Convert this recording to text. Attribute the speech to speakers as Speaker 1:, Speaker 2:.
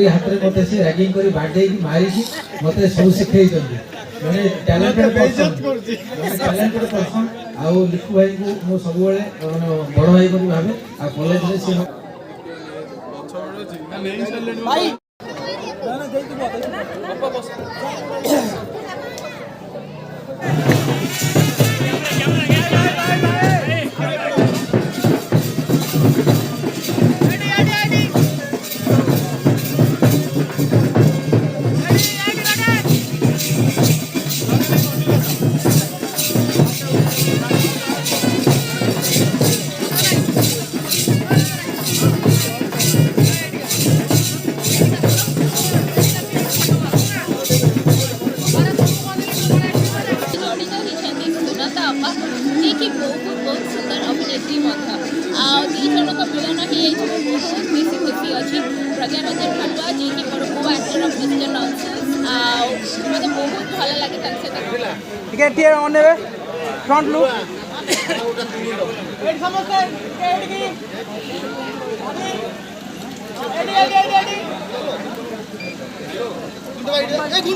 Speaker 1: तारी हाथ में मते से रैगिंग करी बाडे की मारी की मते सब सिखाई दंदी माने टैलेंटेड पर्सन आ लिखु भाई को मो सब बेले बड़ भाई करी भाबे आ कॉलेज रे से भाई जाना देई दिबो बाबा बस
Speaker 2: बहुत सुंदर अभिनेत्री मिलन हो बहुत बेसी खुशी अच्छी प्रज्ञा रंजन खटुआ जी की मोर को एक्टर ऑफ मिस्टर नॉनसेंस मते बहुत भल लगे ठीक है टियर ऑन नेबे फ्रंट लुक एड समझते एड की एडी गुंडो